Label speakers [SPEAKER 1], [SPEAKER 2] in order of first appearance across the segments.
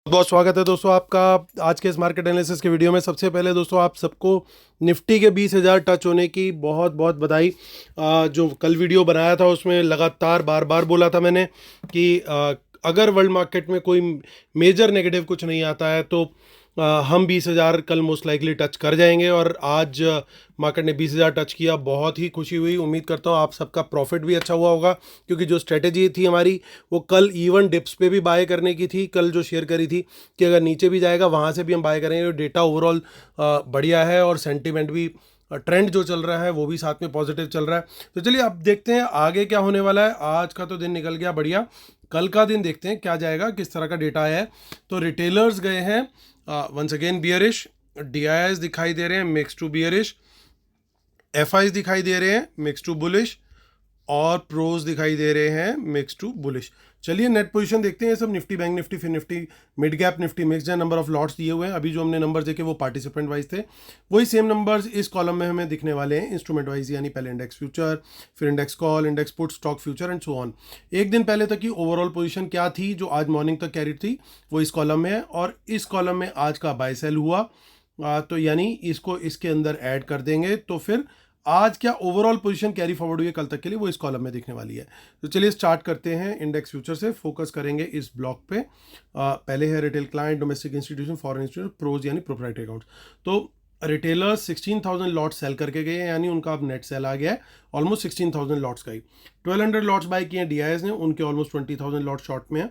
[SPEAKER 1] बहुत स्वागत है दोस्तों आपका आज के इस मार्केट एनालिसिस के वीडियो में। सबसे पहले दोस्तों आप सबको निफ्टी के 20,000 टच होने की बहुत बहुत बधाई। जो कल वीडियो बनाया था उसमें लगातार बार बार बोला था मैंने कि अगर वर्ल्ड मार्केट में कोई मेजर नेगेटिव कुछ नहीं आता है तो हम 20,000 कल मोस्ट लाइकली टच कर जाएंगे। और आज मार्केट ने 20,000 टच किया, बहुत ही खुशी हुई। उम्मीद करता हूँ आप सबका प्रॉफिट भी अच्छा हुआ होगा, क्योंकि जो स्ट्रेटेजी थी हमारी वो कल इवन डिप्स पे भी बाय करने की थी। कल जो शेयर करी थी कि अगर नीचे भी जाएगा वहाँ से भी हम बाय करेंगे। डेटा ओवरऑल बढ़िया है और सेंटीमेंट भी, ट्रेंड जो चल रहा है वो भी साथ में पॉजिटिव चल रहा है। तो चलिए अब देखते हैं आगे क्या होने वाला है। आज का तो दिन निकल गया बढ़िया, कल का दिन देखते हैं क्या जाएगा, किस तरह का डेटा आया है। तो रिटेलर्स गए हैं वंस अगेन बियरिश, डीआईआईज दिखाई दे रहे हैं मिक्स टू बियरिश, एफआईज दिखाई दे रहे हैं मिक्स टू बुलिश, और प्रोज दिखाई दे रहे हैं मिक्स टू बुलिश। चलिए नेट पोजीशन देखते हैं। ये सब निफ्टी, बैंक निफ्टी, फिर Nifty, mid gap Nifty, mixed है। नंबर ऑफ लॉट्स दिए हुए हैं। अभी जो हमने नंबर देखे वो पार्टिसिपेंट वाइज थे, वही सेम नंबर्स इस कॉलम में हमें दिखने वाले हैं इंस्ट्रूमेंट वाइज, यानी पहले इंडेक्स फ्यूचर, फिर index call, index put, stock future and so on. एक दिन पहले तक की ओवरऑल पोजीशन क्या थी जो आज मॉर्निंग तक कैरी थी वो इस कॉलम में है, और इस कॉलम में आज का बाय सेल हुआ। तो यानी इसको इसके अंदर ऐड कर देंगे तो फिर आज क्या ओवरऑल पोजीशन कैरी फॉरवर्ड हुई है कल तक के लिए वो इस कॉलम में दिखने वाली है। तो चलिए स्टार्ट करते हैं इंडेक्स फ्यूचर से, फोकस करेंगे इस ब्लॉक पे। पहले है retail client, domestic institution, foreign institution, pros यानी प्रोप्राइटरी अकाउंट्स। तो रिटेलर्स 16,000 लॉट सेल करके गए हैं, यानी उनका अब नेट सेल आ गया है ऑलमोस्ट 16,000 लॉट्स का ही। 1200 लॉट्स बाय किए हैं डीआईएस ने, उनके ऑलमोस्ट 20,000 लॉट शॉर्ट में है।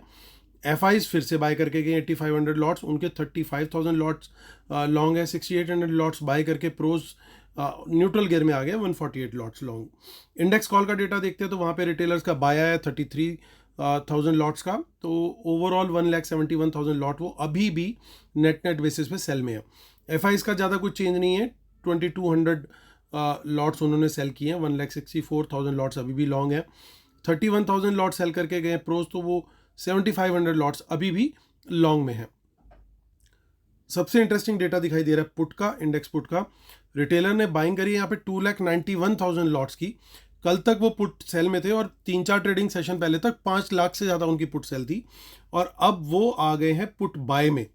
[SPEAKER 1] एफआईज फिर से बाय करके गए 8,500 लॉट्स, उनके 35,000 लॉट्स लॉन्ग है। 6,800 लॉट्स बाय करके प्रोज न्यूट्रल गियर में आ गया, 148 लॉट्स लॉन्ग। इंडेक्स कॉल का डेटा देखते हैं तो वहाँ पे रिटेलर्स का बाय आया 33,000 लॉट्स का। तो ओवरऑल 1,71,000 लॉट वो अभी भी नेट बेसिस पे सेल में है। एफआईज का ज़्यादा कुछ चेंज नहीं है, 2,200 लॉट्स उन्होंने सेल किए हैं। 1,64,000 लॉट्स अभी भी लॉन्ग है। 31,000 लॉट सेल करके गए प्रोज, तो वो 7,500 लॉट्स अभी भी लॉन्ग में है। सबसे इंटरेस्टिंग डेटा दिखाई दे रहा है पुट का, इंडेक्स पुट का। रिटेलर ने बाइंग करी यहाँ पे 2,91,000 लॉट्स की। कल तक वो पुट सेल में थे और 3-4 ट्रेडिंग सेशन पहले तक 5 लाख से ज़्यादा उनकी पुट सेल थी, और अब वो आ गए हैं पुट बाय में।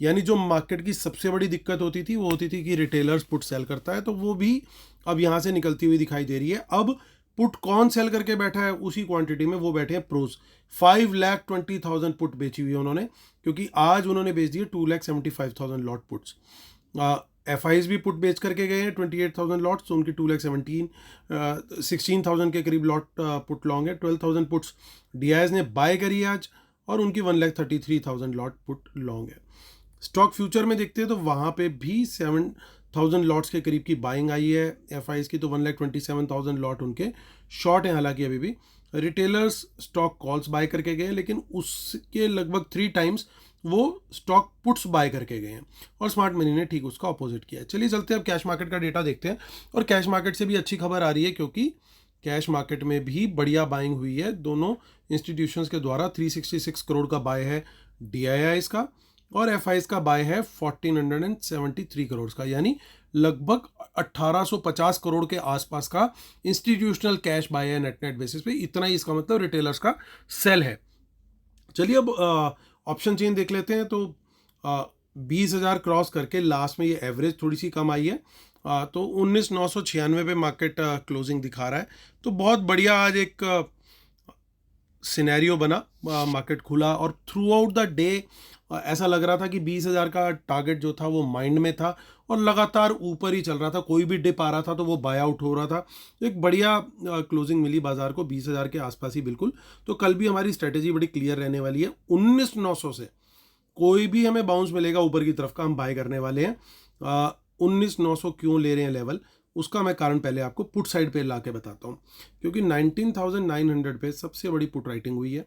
[SPEAKER 1] यानी जो मार्केट की सबसे बड़ी दिक्कत होती थी वो होती थी कि रिटेलर्स पुट सेल करता है, तो वो भी अब यहाँ से निकलती हुई दिखाई दे रही है। अब पुट कौन सेल करके बैठा है उसी क्वांटिटी में वो बैठे हैं प्रोज। 5,20,000 पुट बेची हुई है उन्होंने, क्योंकि आज उन्होंने बेच दिए 2,75,000 लॉट पुट्स। एफआईज भी पुट बेच करके गए हैं 28,000 लॉट्स, तो उनकी 16,000 के करीब लॉट पुट लॉन्ग है। 12,000 पुट्स डीआईएस ने बाय करी है आज, और उनकी 1,33,000 लॉट पुट लॉन्ग है। स्टॉक फ्यूचर में देखते हैं तो वहाँ पे भी 7,000 लॉट्स के करीब की बाइंग आई है एफआईज की, तो 1,27,000 लॉट उनके शॉर्ट हैं हालांकि अभी भी। रिटेलर्स स्टॉक कॉल्स बाय करके गए, लेकिन उसके लगभग 3 टाइम्स वो स्टॉक पुट्स बाय करके गए हैं, और स्मार्ट मनी ने ठीक उसका अपोजिट किया है। चलिए चलते हैं अब कैश मार्केट का डेटा देखते हैं, और कैश मार्केट से भी अच्छी खबर आ रही है, क्योंकि कैश मार्केट में भी बढ़िया बाइंग हुई है दोनों इंस्टीट्यूशंस के द्वारा। 366 करोड़ का बाय है डीआईआईज का, और एफआईज का बाय है 1,473 करोड़ का, यानी लगभग 1,850 करोड़ के आसपास का इंस्टीट्यूशनल कैश बाय है नेट बेसिस पे। इतना ही इसका मतलब रिटेलर्स का सेल है। चलिए अब ऑप्शन चेन देख लेते हैं। तो 20,000 क्रॉस करके लास्ट में ये एवरेज थोड़ी सी कम आई है, तो 19,996 पे मार्केट क्लोजिंग दिखा रहा है। तो बहुत बढ़िया आज एक सिनेरियो बना, मार्केट खुला और थ्रू आउट द डे ऐसा लग रहा था कि 20,000 का टारगेट जो था वो माइंड में था, और लगातार ऊपर ही चल रहा था। कोई भी डिप आ रहा था तो वो बाय आउट हो रहा था। एक बढ़िया क्लोजिंग मिली बाजार को 20,000 के आसपास ही बिल्कुल। तो कल भी हमारी स्ट्रेटेजी बड़ी क्लियर रहने वाली है। 19,900 से कोई भी हमें बाउंस मिलेगा ऊपर की तरफ का, हम बाय करने वाले हैं। 19,900 क्यों ले रहे हैं लेवल, उसका मैं कारण पहले आपको पुट साइड पे ला के बताता हूँ, क्योंकि 19,900 पे सबसे बड़ी पुट राइटिंग हुई है।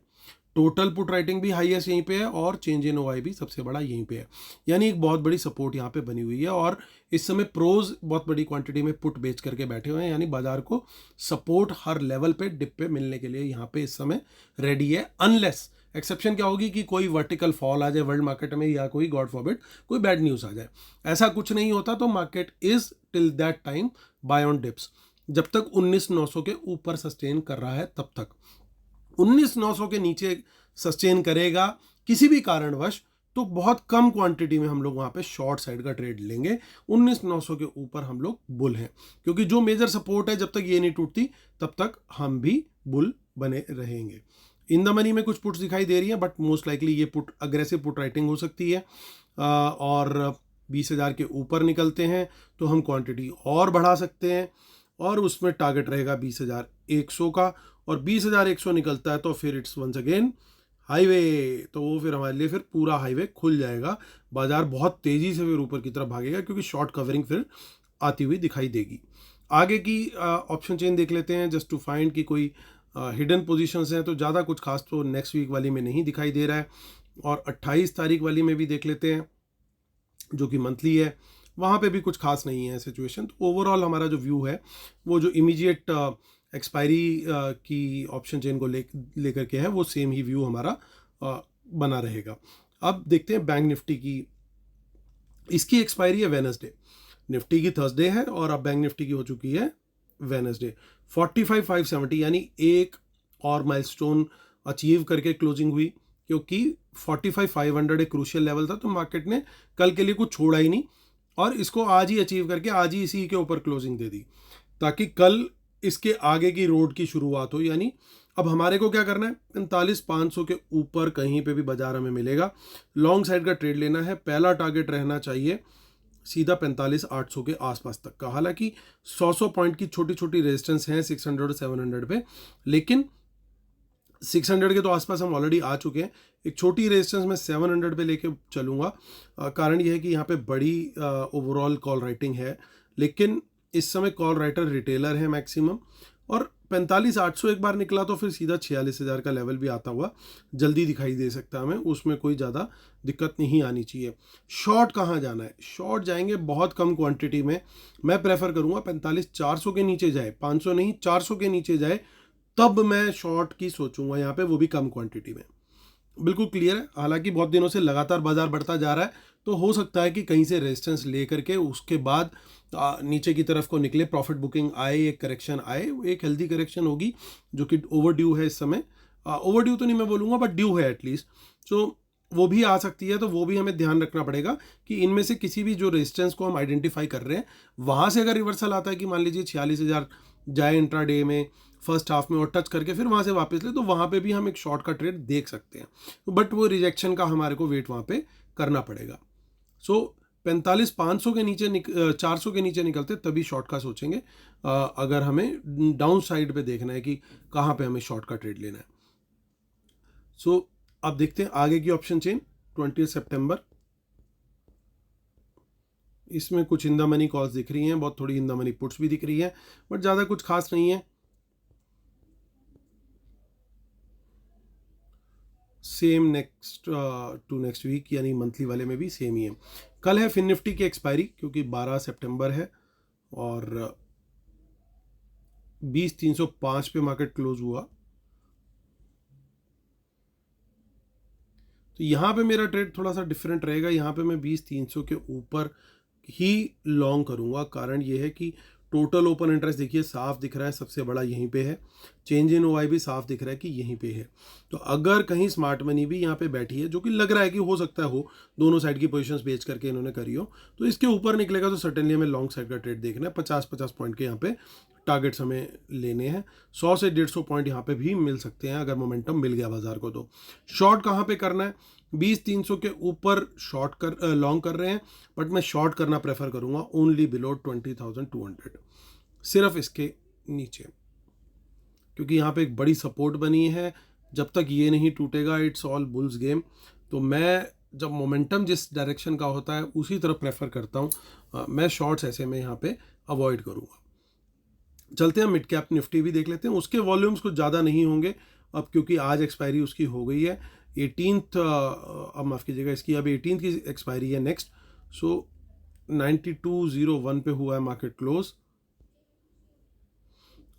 [SPEAKER 1] टोटल पुट राइटिंग भी हाईएस्ट यहीं पे है, और चेंज इन ओआई भी सबसे बड़ा यहीं पे है, यानी एक बहुत बड़ी सपोर्ट यहाँ पे बनी हुई है। और इस समय प्रोज बहुत बड़ी क्वांटिटी में पुट बेच करके बैठे हुए हैं, यानी बाजार को सपोर्ट हर लेवल पे डिप पे मिलने के लिए यहाँ पे इस समय रेडी है। अनलेस एक्सेप्शन क्या होगी कि कोई वर्टिकल फॉल आ जाए वर्ल्ड मार्केट में, या कोई गॉड फॉरबिड कोई बैड न्यूज़ आ जाए। ऐसा कुछ नहीं होता, तो market is till that time buy on dips, जब तक 19,900 के ऊपर सस्टेन कर रहा है तब तक। 19,900 के नीचे सस्टेन करेगा किसी भी कारणवश तो बहुत कम क्वांटिटी में हम लोग वहाँ पे शॉर्ट साइड का ट्रेड लेंगे। 19,900 के ऊपर हम लोग बुल हैं, क्योंकि जो मेजर सपोर्ट है जब तक ये नहीं टूटती तब तक हम भी बुल बने रहेंगे। इन द मनी में कुछ पुट्स दिखाई दे रही है, बट मोस्ट लाइकली ये पुट अग्रेसिव पुट राइटिंग हो सकती है। और 20,000 के ऊपर निकलते हैं तो हम क्वांटिटी और बढ़ा सकते हैं, और उसमें टारगेट रहेगा 20,100 का। और 20,100 निकलता है तो फिर इट्स वंस अगेन हाईवे, तो वो फिर हमारे लिए फिर पूरा हाईवे खुल जाएगा। बाजार बहुत तेज़ी से फिर ऊपर की तरफ भागेगा, क्योंकि शॉर्ट कवरिंग फिर आती हुई दिखाई देगी। आगे की ऑप्शन चेन देख लेते हैं जस्ट टू फाइंड कि कोई हिडन पोजीशंस हैं, तो ज़्यादा कुछ खास तो नेक्स्ट वीक वाली में नहीं दिखाई दे रहा है। और 28 तारीख वाली में भी देख लेते हैं, जो कि मंथली है, वहाँ पे भी कुछ खास नहीं है सिचुएशन। तो ओवरऑल हमारा जो व्यू है वो जो इमीडिएट एक्सपायरी की ऑप्शन चेन को लेकर के है, वो सेम ही व्यू हमारा बना रहेगा। अब देखते हैं बैंक निफ्टी की। इसकी एक्सपायरी है वेडनेसडे, निफ्टी की थर्सडे है, और अब बैंक निफ्टी की हो चुकी है वेडनेसडे। 45,570 यानी एक और माइलस्टोन अचीव करके क्लोजिंग हुई, क्योंकि 45,500 एक क्रूशियल लेवल था, तो मार्केट ने कल के लिए कुछ छोड़ा ही नहीं और इसको आज ही अचीव करके आज ही इसी के ऊपर क्लोजिंग दे दी, ताकि कल इसके आगे की रोड की शुरुआत हो। यानी अब हमारे को क्या करना है, 45,500 के ऊपर कहीं पे भी बाजार हमें मिलेगा, लॉन्ग साइड का ट्रेड लेना है। पहला टारगेट रहना चाहिए सीधा 45,800 के आसपास तक का। हालांकि 100 पॉइंट की छोटी छोटी रेजिस्टेंस हैं 600 700 पे, लेकिन 600 के तो आसपास हम ऑलरेडी आ चुके हैं। एक छोटी रेजिस्टेंस में 700 पे लेके चलूँगा। कारण यह है कि यहाँ पे बड़ी ओवरऑल कॉल राइटिंग है, लेकिन इस समय कॉल राइटर रिटेलर है मैक्सिमम, और 45,800 एक बार निकला तो फिर सीधा 46,000 का लेवल भी आता हुआ जल्दी दिखाई दे सकता है हमें, उसमें कोई ज़्यादा दिक्कत नहीं आनी चाहिए। शॉर्ट कहाँ जाना है, शॉर्ट जाएंगे बहुत कम क्वांटिटी में। मैं प्रेफर करूँगा 45,400 के नीचे जाए, 500 नहीं 400 के नीचे जाए, तब मैं शॉर्ट की सोचूंगा यहाँ पे, वो भी कम क्वांटिटी में। बिल्कुल क्लियर है। हालांकि बहुत दिनों से लगातार बाजार बढ़ता जा रहा है, तो हो सकता है कि कहीं से रेजिस्टेंस ले करके उसके बाद नीचे की तरफ को निकले, प्रॉफिट बुकिंग आए, एक करेक्शन आए, एक हेल्दी करेक्शन होगी जो कि ओवर ड्यू है इस समय। ओवर ड्यू तो नहीं मैं बोलूँगा, बट ड्यू है एटलीस्ट, तो वो भी आ सकती है। तो वो भी हमें ध्यान रखना पड़ेगा कि इनमें से किसी भी जो रेजिस्टेंस को हम आइडेंटिफाई कर रहे हैं, वहाँ से अगर रिवर्सल आता है कि मान लीजिए 46,000 जाए इंट्रा डे में फर्स्ट हाफ में और टच करके फिर वहाँ से वापस ले, तो वहाँ पे भी हम एक शॉर्ट का ट्रेड देख सकते हैं, बट वो रिजेक्शन का हमारे को वेट वहाँ पे करना पड़ेगा। सो 45,500 के नीचे 400 के नीचे निकलते तभी शॉर्ट का सोचेंगे, अगर हमें डाउन साइड पे देखना है कि कहाँ पे हमें शॉर्ट का ट्रेड लेना है। सो अब देखते हैं आगे की ऑप्शन चेन 20 सितंबर। इसमें कुछ इन द मनी कॉल्स दिख रही हैं, बहुत थोड़ी इन द मनी पुट्स भी दिख रही है, बट ज़्यादा कुछ खास नहीं है। Same next to next week, यानी मंथली वाले में भी सेम ही है। कल है फिन निफ्टी की एक्सपायरी, क्योंकि 12 सितंबर है, और 20,305 पे मार्केट क्लोज हुआ। तो यहाँ पे मेरा ट्रेड थोड़ा सा डिफरेंट रहेगा। यहाँ पे मैं 20,300 के ऊपर ही लॉन्ग करूँगा। कारण ये है कि टोटल ओपन इंटरेस्ट देखिए साफ दिख रहा है, सबसे बड़ा यहीं पे है। चेंज इन ओआई भी साफ दिख रहा है कि यहीं पे है। तो अगर कहीं स्मार्ट मनी भी यहाँ पे बैठी है, जो कि लग रहा है कि हो सकता है हो, दोनों साइड की पोजीशंस बेच करके इन्होंने करी हो, तो इसके ऊपर निकलेगा तो सर्टेनली हमें लॉन्ग साइड का ट्रेड देखना है। 50-50 पॉइंट के यहाँ पे टारगेट्स हमें लेने हैं। 100 से 150 पॉइंट यहाँ पे भी मिल सकते हैं अगर मोमेंटम मिल गया बाजार को। तो शॉर्ट कहाँ पे करना है, 20,300 के ऊपर शॉर्ट कर लॉन्ग कर रहे हैं, बट मैं शॉर्ट करना प्रेफर करूँगा ओनली बिलो 20,200, सिर्फ इसके नीचे, क्योंकि यहाँ पे एक बड़ी सपोर्ट बनी है। जब तक ये नहीं टूटेगा इट्स ऑल बुल्स गेम। तो मैं जब मोमेंटम जिस डायरेक्शन का होता है उसी तरफ प्रेफर करता हूँ। मैं शॉर्ट्स ऐसे में यहाँ पे अवॉइड करूँगा। चलते हैं मिड कैप निफ्टी भी देख लेते हैं। उसके वॉल्यूम्स कुछ ज़्यादा नहीं होंगे अब, क्योंकि आज एक्सपायरी उसकी हो गई है 18th, अब माफ़ कीजिएगा, इसकी अब 18th की एक्सपायरी है नेक्स्ट। सो 9201 पे हुआ है मार्केट क्लोज,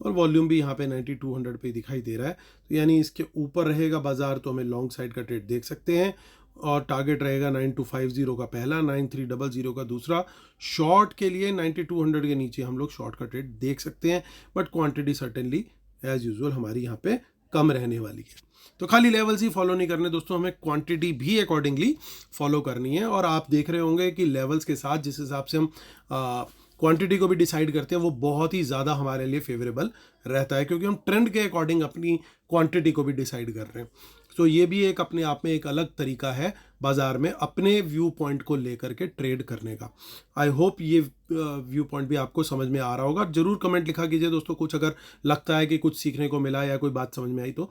[SPEAKER 1] और वॉल्यूम भी यहाँ पे 9200 पे दिखाई दे रहा है। तो यानी इसके ऊपर रहेगा बाजार तो हमें लॉन्ग साइड का ट्रेड देख सकते हैं, और टारगेट रहेगा 9250 का पहला, 9300 का दूसरा। शॉर्ट के लिए 9200 के नीचे हम लोग शॉर्ट का ट्रेड देख सकते हैं, but quantity certainly as usual हमारी यहाँ पे कम रहने वाली है। तो खाली लेवल्स ही फॉलो नहीं करने दोस्तों, हमें क्वांटिटी भी अकॉर्डिंगली फॉलो करनी है। और आप देख रहे होंगे कि लेवल्स के साथ जिस हिसाब से हम क्वांटिटी को भी डिसाइड करते हैं वो बहुत ही ज़्यादा हमारे लिए फेवरेबल रहता है, क्योंकि हम ट्रेंड के अकॉर्डिंग अपनी क्वांटिटी को भी डिसाइड कर रहे हैं। तो ये भी एक अपने आप में एक अलग तरीका है बाज़ार में अपने व्यू पॉइंट को लेकर के ट्रेड करने का। आई होप ये व्यू पॉइंट भी आपको समझ में आ रहा होगा। ज़रूर कमेंट लिखा कीजिए दोस्तों, कुछ अगर लगता है कि कुछ सीखने को मिला या कोई बात समझ में आई तो।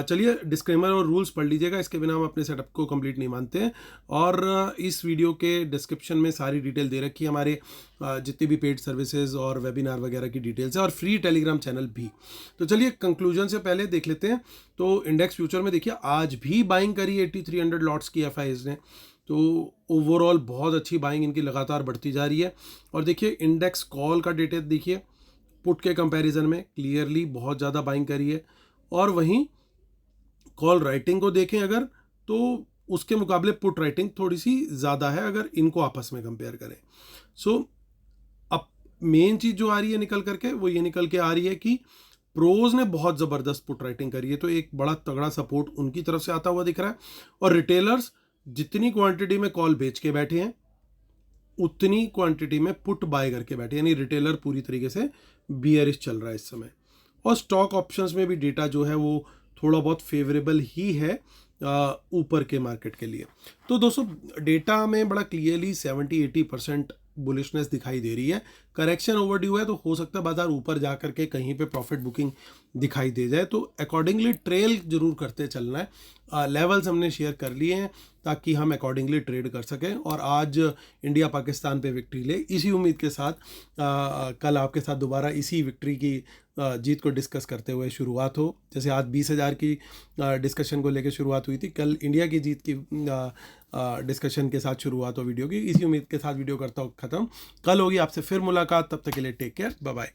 [SPEAKER 1] चलिए डिस्क्लेमर और रूल्स पढ़ लीजिएगा, इसके बिना हम अपने सेटअप को कंप्लीट नहीं मानते हैं। और इस वीडियो के डिस्क्रिप्शन में सारी डिटेल दे रखी है, हमारे जितनी भी पेड सर्विसेज और वेबिनार वगैरह की डिटेल्स है, और फ्री टेलीग्राम चैनल भी। तो चलिए कंक्लूजन से पहले देख लेते हैं। तो इंडेक्स फ्यूचर में देखिए आज भी बाइंग करी 8300 लॉट्स की एफआईज ने, तो ओवरऑल बहुत अच्छी बाइंग इनकी लगातार बढ़ती जा रही है। और देखिए इंडेक्स कॉल का डेटा देखिए, पुट के कंपैरिजन में क्लियरली बहुत ज़्यादा बाइंग करी है। और वहीं कॉल राइटिंग को देखें अगर, तो उसके मुकाबले पुट राइटिंग थोड़ी सी ज़्यादा है अगर इनको आपस में कंपेयर करें। सो अब मेन चीज़ जो आ रही है निकल करके वो ये निकल के आ रही है कि प्रोज ने बहुत ज़बरदस्त पुट राइटिंग करी है, तो एक बड़ा तगड़ा सपोर्ट उनकी तरफ से आता हुआ दिख रहा है। और रिटेलर्स जितनी क्वांटिटी में कॉल बेच के बैठे हैं उतनी क्वांटिटी में पुट बाय करके बैठे, यानी रिटेलर पूरी तरीके से बियरिश चल रहा है इस समय। और स्टॉक ऑप्शंस में भी डेटा जो है वो थोड़ा बहुत फेवरेबल ही है ऊपर के मार्केट के लिए। तो दोस्तों डेटा में बड़ा क्लियरली 70-80% बुलिशनेस दिखाई दे रही है। करेक्शन ओवरड्यू है, तो हो सकता है बाजार ऊपर जा करके कहीं पे प्रॉफिट बुकिंग दिखाई दे जाए, तो अकॉर्डिंगली ट्रेल जरूर करते चलना है। लेवल्स हमने शेयर कर लिए हैं ताकि हम अकॉर्डिंगली ट्रेड कर सकें। और आज इंडिया पाकिस्तान पे विक्ट्री ले, इसी उम्मीद के साथ कल आपके साथ दोबारा इसी विक्ट्री की जीत को डिस्कस करते हुए शुरुआत हो। जैसे आज 20,000 की डिस्कशन को लेकर शुरुआत हुई थी, कल इंडिया की जीत की डिस्कशन के साथ शुरुआत हो वीडियो की। इसी उम्मीद के साथ वीडियो करता हूँ ख़त्म। कल होगी आपसे फिर मुलाकात, तब तक के लिए टेक केयर, बाय बाय।